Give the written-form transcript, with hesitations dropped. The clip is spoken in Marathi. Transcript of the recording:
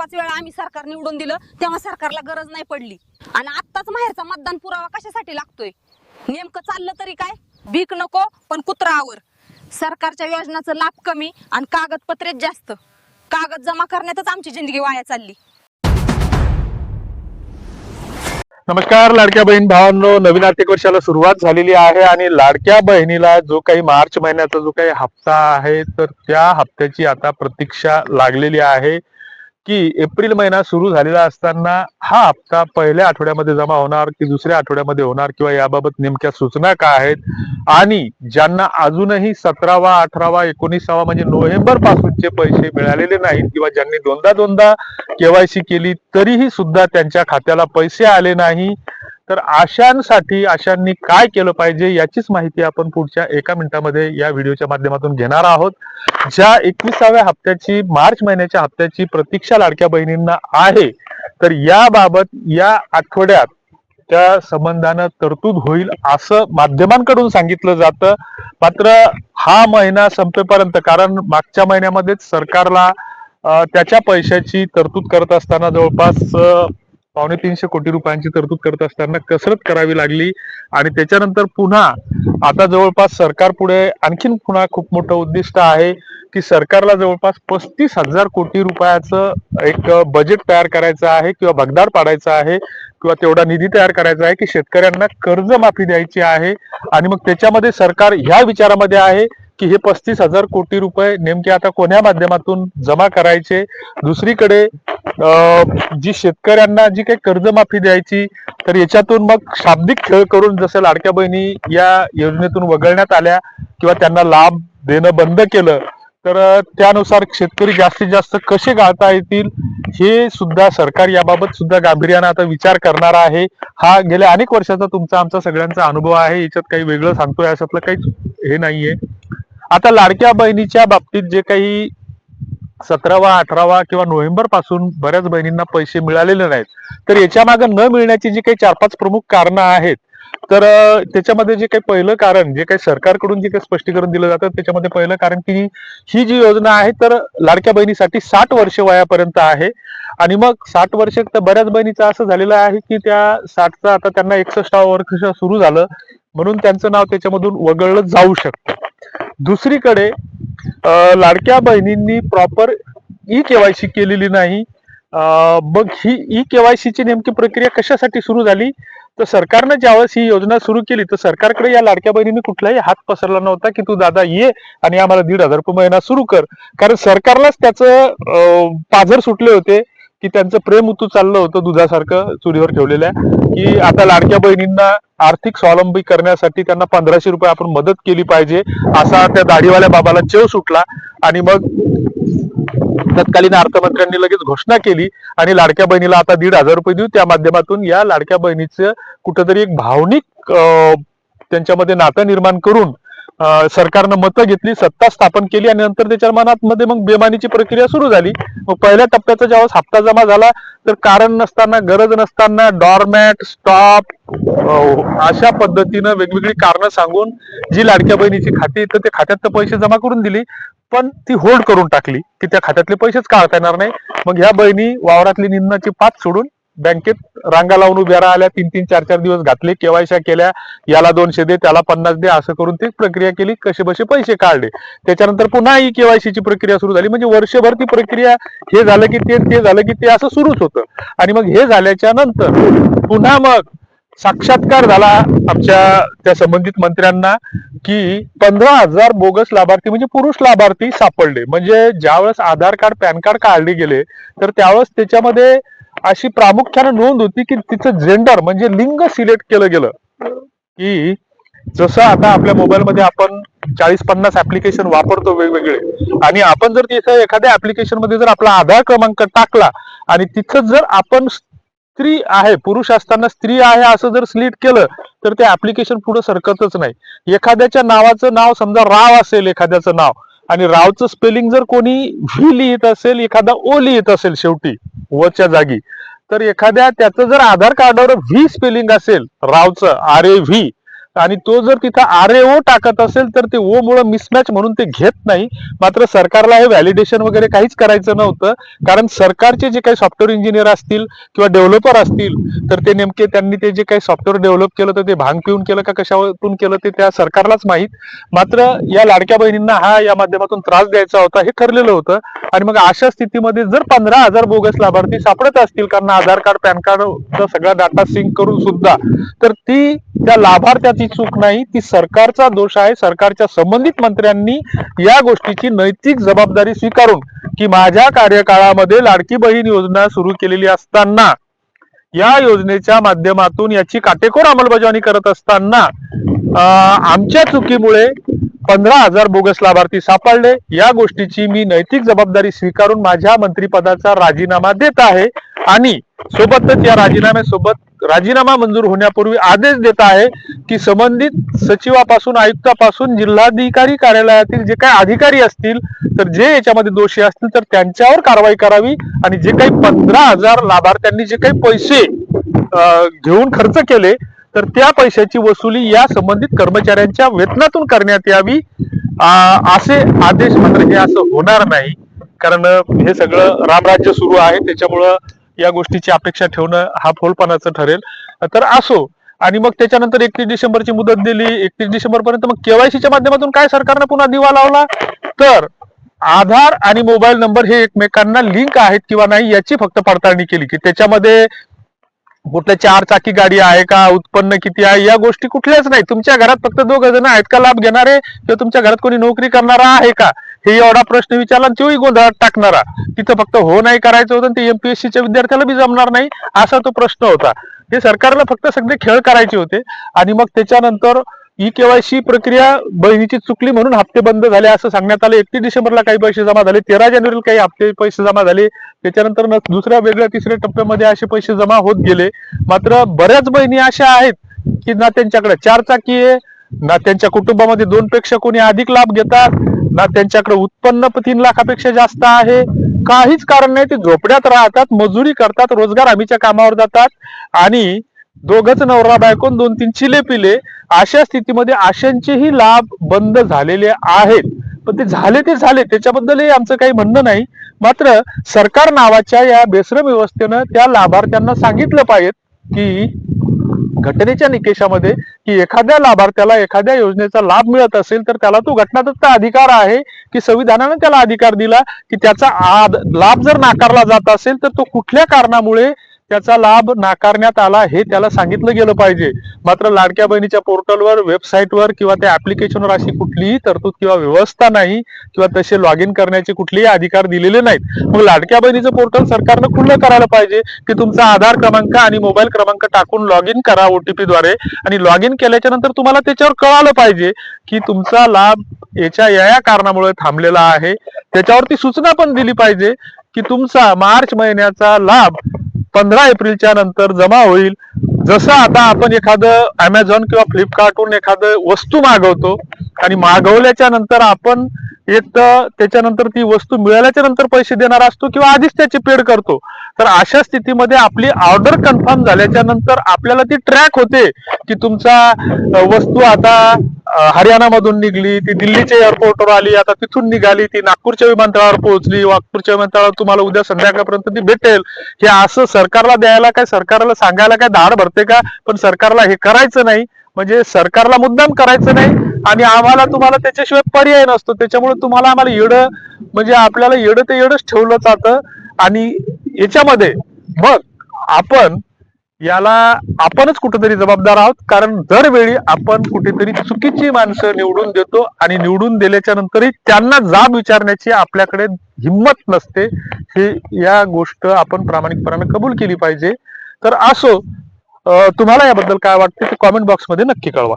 5 वेळा आम्ही सरकार निवडून दिलं तेव्हा सरकारला गरज नाही पडली, आणि आत्ताच माहेरचा मतदान पुरावा कशासाठी लागतोय? नेमकं चाललं तरी काय? भीक नको पण कुत्रावर. सरकारच्या योजनाचा लाभ कमी आणि कागदपत्रेच जास्त. कागद जमा करण्यातच आमची जिंदगी वाया चालली. नमस्कार लाडक्या बहीण भावांनो, नवीन आर्थिक वर्षाला सुरुवात झालेली आहे आणि लाडक्या बहिणीला जो काही मार्च महिन्याचा जो काही हप्ता आहे तर त्या हप्त्याची आता प्रतीक्षा लागलेली आहे की एप्रिल महिना सुरू झालेला असताना हा हप्ता पहिल्या आठवड्यामध्ये जमा होणार की दुसऱ्या आठवड्यामध्ये होणार किंवा याबाबत नेमक्या सूचना काय आहेत, आणि ज्यांना अजूनही 17वा 18वा 19वा म्हणजे नोव्हेंबर पासूनचे पैसे मिळालेले नाहीत किंवा ज्यांनी दोनदा केवायसी केली तरीही सुद्धा त्यांच्या खात्याला पैसे आले नाही, तर अशांनी काय केलं पाहिजे याचीच माहिती आपण पुढच्या 1 मिनिटामध्ये या व्हिडिओच्या माध्यमातून घेणार आहोत. ज्या 21व्या हप्त्याची मार्च महिन्याच्या हप्त्याची प्रतीक्षा लाडक्या बहिणींना आहे, तर याबाबत या आठवड्यात त्या संबंधानं तरतूद होईल असं माध्यमांकडून सांगितलं जातं. मात्र हा महिना संपेपर्यंत, कारण मागच्या महिन्यामध्येच सरकारला त्याच्या पैशाची तरतूद करत असताना जवळपास 250 कोटी रुपयांची तरतूद करत असताना कसरत करावी लागली, आणि त्याच्यानंतर पुन्हा आता जवळपास सरकार पुढे आणखीन पुन्हा खूप मोठं उद्दिष्ट आहे की सरकारला जवळपास 35,000 कोटी रुपयाचं एक बजेट तयार करायचं आहे किंवा भगदाड पाडायचं आहे किंवा तेवढा निधी तयार करायचा आहे की शेतकऱ्यांना कर्जमाफी द्यायची आहे. आणि मग त्याच्यामध्ये सरकार ह्या विचारामध्ये आहे की हे 35,000 कोटी रुपये नेमके आता कोण्या माध्यमातून जमा करायचे. दुसरीकडे जी शेतकऱ्यांना जी काही कर्जमाफी द्यायची, तर याच्यातून मग शाब्दिक खेळ करून जसं लाडक्या बहिणी या योजनेतून वगळण्यात आल्या किंवा त्यांना लाभ देणं बंद केलं, तर त्यानुसार शेतकरी जास्तीत जास्त कसे गाळता येतील हे सुद्धा सरकार याबाबत सुद्धा गांभीर्यानं आता विचार करणार आहे. हा गेल्या अनेक वर्षाचा तुमचा आमचा सगळ्यांचा अनुभव आहे, याच्यात काही वेगळं सांगतोय अशातलं काहीच हे नाहीये. आता लाडक्या बहिणीच्या बाबतीत जे काही 17वा 18वा किंवा नोव्हेंबर पासून बऱ्याच बहिणींना पैसे मिळालेले नाहीत, तर याच्या मागे न मिळण्याची जी काही 4-5 प्रमुख कारणं आहेत, तर त्याच्यामध्ये जे काही पहिलं कारण, जे काही सरकारकडून जे काही स्पष्टीकरण दिलं जातं त्याच्यामध्ये पहिलं कारण की ही जी योजना आहे तर लाडक्या बहिणीसाठी 60 वर्ष वयापर्यंत आहे. आणि मग 60 वर्ष तर बऱ्याच बहिणीचं असं झालेलं आहे की त्या 60चा आता त्यांना 61वा वर्ष सुरू झालं म्हणून त्यांचं नाव त्याच्यामधून वगळलं जाऊ शकतं. दुसरीकडे लाडक्या बहिणींनी प्रॉपर केवायसी केलेली नाही. मग ही केवायसी ची नेमकी प्रक्रिया कशासाठी सुरू झाली, तर सरकारनं ज्यावेळेस ही योजना सुरू केली तर सरकारकडे या लाडक्या बहिणींनी कुठलाही हात पसरला नव्हता की तू दादा ये आणि आम्हाला 1,500 रुपये महिना सुरू कर, कारण सरकारलाच त्याचं पाझर सुटले होते की त्यांचं प्रेम उतू चाललं होतं दुधासारखं चुलीवर ठेवलेल्या, की आता लाडक्या बहिणींना आर्थिक स्वावलंबी करण्यासाठी त्यांना 1,500 रुपये आपण मदत केली पाहिजे असा त्या दाढीवाल्या बाबाला चेव सुटला. आणि मग तत्कालीन अर्थमंत्र्यांनी लगेच घोषणा केली आणि लाडक्या बहिणीला आता 1,500 रुपये देऊ. त्या माध्यमातून या लाडक्या बहिणीचं कुठेतरी एक भावनिक त्यांच्यामध्ये नातं निर्माण करून सरकारनं मतं घेतली, सत्ता स्थापन केली आणि नंतर त्याच्या मनामध्ये मग बेमानीची प्रक्रिया सुरू झाली. मग पहिल्या टप्प्याचा ज्यावेळेस हप्ता जमा झाला तर कारण नसताना, गरज नसताना डॉरमॅट, स्टॉप अशा पद्धतीनं वेगवेगळी कारणं सांगून जी लाडक्या बहिणीची खाती तर त्या खात्यात तर पैसे जमा करून दिली पण ती होल्ड करून टाकली की त्या खात्यातले पैसेच काढता येणार नाही. मग ह्या बहिणी वावरातली निंदनाची पाच सोडून बँकेत रांगा लावून उभ्या राहिल्या, 3-3, 4-4 दिवस घातले, केवायसी केल्या, याला 200 दे त्याला 50 दे असं करून ती प्रक्रिया केली, कसे बसे पैसे काढले. त्याच्यानंतर पुन्हा ही केवायसीची प्रक्रिया सुरू झाली. म्हणजे वर्षभर ती प्रक्रिया हे झालं की ते झालं की ते असं सुरूच होतं. आणि मग हे झाल्याच्या नंतर पुन्हा मग साक्षात्कार झाला आमच्या त्या संबंधित मंत्र्यांना की 15,000 बोगस लाभार्थी म्हणजे पुरुष लाभार्थी सापडले. म्हणजे ज्यावेळेस आधार कार्ड, पॅन कार्ड काढले गेले तर त्यावेळेस त्याच्यामध्ये अशी प्रामुख्याने नोंद होती की तिचं जेंडर म्हणजे लिंग सिलेक्ट केलं गेलं. की जसं आता आपल्या मोबाईलमध्ये आपण 40-50 ऍप्लिकेशन वापरतो वेगवेगळे, आणि आपण जर तिथं एखाद्या ऍप्लिकेशन मध्ये जर आपला आधार क्रमांक टाकला आणि तिथं जर आपण स्त्री आहे, पुरुष असताना स्त्री आहे असं जर सिलेक्ट केलं तर ते ऍप्लिकेशन पुढे सरकतच नाही. एखाद्याच्या नावाचं नाव समजा राव असेल, एखाद्याचं नाव, आणि रावचं स्पेलिंग जर कोणी व्ही लिहित असेल, एखादा ओ लिहित असेल शेवटी वच्या जागी, तर एखाद्या त्याचं जर आधार कार्डावर व्ही स्पेलिंग असेल रावचं RAV, आणि तो जर तिथं RAO टाकत असेल तर ते ओ मुळे मिसमॅच म्हणून ते घेत नाही. मात्र सरकारला हे व्हॅलिडेशन वगैरे काहीच करायचं नव्हतं, कारण सरकारचे जे काही सॉफ्टवेअर इंजिनियर असतील किंवा डेव्हलपर असतील तर ते नेमके त्यांनी ते जे काही सॉफ्टवेअर डेव्हलप केलं तर ते भांग पिऊन केलं का कशातून केलं ते त्या सरकारलाच माहीत. मात्र या लाडक्या बहिणींना हा या माध्यमातून त्रास द्यायचा होता हे ठरलेलं होतं. आणि मग अशा स्थितीमध्ये जर 15,000 बोगस लाभार्थी सापडत असतील, कारण आधार कार्ड पॅन कार्डचा सगळा डाटा सिंक करून सुद्धा, तर ती त्या लाभार्थ्याची चूक नाही, ती सरकारचा दोष आहे. सरकारच्या संबंधित मंत्र्यांनी या गोष्टीची नैतिक जबाबदारी स्वीकारून की माझ्या कार्यकाळामध्ये लाडकी बहीण योजना सुरू केलेली असताना या योजनेच्या माध्यमातून याची काटेकोर अंमलबजावणी करत असताना आमच्या चुकीमुळे 15,000 बोगस लाभार्थी सापडले. या गोष्टीची मी नैतिक जबाबदारी स्वीकारून माझ्या मंत्रिपदाचा राजीनामा देत आहे आणि सोबतच या राजीनाम्यासोबत राजीनामा मंजूर होण्यापूर्वी आदेश देत आहे की संबंधित सचिवापासून आयुक्तापासून जिल्हाधिकारी कार्यालयातील जे काही अधिकारी असतील तर जे याच्यामध्ये दोषी असतील तर त्यांच्यावर कारवाई करावी आणि जे काही 15,000 लाभार्थ्यांनी जे काही पैसे घेऊन खर्च केले तर त्या पैशाची वसुली या संबंधित कर्मचाऱ्यांच्या वेतनातून करण्यात यावी असे आदेश. मात्र हे असं होणार नाही, कारण हे सगळं रामराज्य सुरू आहे, त्याच्यामुळं या गोष्टीची अपेक्षा ठेवणं हा फोलपणाचं ठरेल. तर असो. आणि मग त्याच्यानंतर 31 डिसेंबरची मुदत दिली. 31 डिसेंबर पर्यंत मग केवायसीच्या माध्यमातून काय सरकारनं पुन्हा दिवा लावला तर आधार आणि मोबाईल नंबर हे एकमेकांना लिंक आहेत किंवा नाही याची फक्त पडताळणी केली की त्याच्यामध्ये कुठल्या 4 चाकी गाडी आहे का, उत्पन्न किती आहे, या गोष्टी कुठल्याच नाही. तुमच्या घरात फक्त 2 जण आहेत का लाभ घेणारे किंवा तुमच्या घरात कोणी नोकरी करणारा आहे का, हे एवढा प्रश्न विचारला आणि तोही गोंधळात टाकणारा. तिथं फक्त हो नाही करायचं होतं, ते MPSCच्या विद्यार्थ्याला बी जमणार नाही असा तो प्रश्न होता. हे सरकारला फक्त सगळे खेळ करायचे होते. आणि मग त्याच्यानंतर KYC प्रक्रिया बहिणीची चुकली म्हणून हप्ते बंद झाले असं सांगण्यात आले. 31 डिसेंबरला काही पैसे जमा झाले, 13 जानेवारीला काही हप्ते पैसे जमा झाले, त्याच्यानंतर दुसऱ्या वेगळ्या तिसऱ्या टप्प्यामध्ये असे पैसे जमा होत गेले. मात्र बऱ्याच बहिणी अशा आहेत की ना त्यांच्याकडे 4 चाकी आहे, ना त्यांच्या कुटुंबामध्ये 2 पेक्षा कोणी अधिक लाभ घेतात, ना त्यांच्याकडे उत्पन्न 3 लाखापेक्षा जास्त आहे. काहीच कारण नाही, ते झोपड्यात राहतात, मजुरी करतात, रोजगार हमीच्या कामावर जातात आणि दोघच नवरा बायकोन 2-3 चिले पिले. अशा स्थितीमध्ये आशांचेही लाभ बंद झालेले आहेत. पण ते झाले त्याच्याबद्दलही आमचं काही म्हणणं नाही. मात्र सरकार नावाच्या या बेसरम व्यवस्थेनं त्या लाभार्थ्यांना सांगितलं पाहिजे की घटनेच्या निकषामध्ये की एखाद्या लाभार्थ्याला एखाद्या योजनेचा लाभ मिळत असेल तर त्याला तो घटनादत्त अधिकार आहे की संविधानाने त्याला अधिकार दिला की त्याचा लाभ जर नाकारला जात असेल तर तो कुठल्या कारणामुळे त्याचा लाभ नाकारण्यात आला हे त्याला सांगितलं गेलं पाहिजे. मात्र लाडक्या बहिणीच्या पोर्टलवर, वेबसाईटवर किंवा त्या ऍप्लिकेशनवर अशी कुठलीही तरतूद किंवा व्यवस्था नाही किंवा तसे लॉग इन करण्याचे कुठलेही अधिकार दिलेले नाहीत. मग लाडक्या बहिणीचं पोर्टल सरकारनं खुलं करायला पाहिजे की तुमचा आधार क्रमांक आणि मोबाईल क्रमांक टाकून लॉग इन करा OTP द्वारे आणि लॉग इन केल्याच्या नंतर तुम्हाला त्याच्यावर कळालं पाहिजे की तुमचा लाभ या कारणामुळे थांबलेला आहे. त्याच्यावरती सूचना पण दिली पाहिजे की तुमचा मार्च महिन्याचा लाभ 15 एप्रिलच्या नंतर जमा होईल. जसं आता आपण एखादं Amazon किंवा फ्लिपकार्टवरून एखादं वस्तू मागवतो आणि मागवल्याच्या नंतर आपण एक तर त्याच्यानंतर ती वस्तू मिळाल्याच्या नंतर पैसे देणार असतो किंवा आधीच त्याची पेड करतो. तर अशा स्थितीमध्ये आपली ऑर्डर कन्फर्म झाल्याच्या नंतर आपल्याला ती ट्रॅक होते की तुमचा वस्तू आता हरियाणामधून निघली, ती दिल्लीच्या एअरपोर्टवर आली, आता तिथून निघाली, ती नागपूरच्या विमानतळावर पोहोचली, नागपूरच्या विमानतळावर तुम्हाला उद्या संध्याकाळपर्यंत ती भेटेल. हे असं सरकारला द्यायला काय, सरकारला सांगायला काय दाढ भरते का? पण सरकारला हे करायचं नाही, म्हणजे सरकारला मुद्दाम करायचं नाही आणि आम्हाला तुम्हाला त्याच्याशिवाय पर्याय नसतो. त्याच्यामुळे तुम्हाला आम्हाला येडं म्हणजे आपल्याला येडं ते येडच ठेवलं जातं. आणि याच्यामध्ये मग आपणच कुठेतरी जबाबदार आहोत, कारण दरवेळी आपण कुठेतरी चुकीची माणसं निवडून देतो आणि निवडून दिल्याच्या नंतरही त्यांना जाब विचारण्याची आपल्याकडे हिंमत नसते. हे या गोष्ट आपण प्रामाणिकपणे कबूल केली पाहिजे. तर असो, तुम्हाला याबद्दल काय वाटते ते कॉमेंट बॉक्समध्ये नक्की कळवा.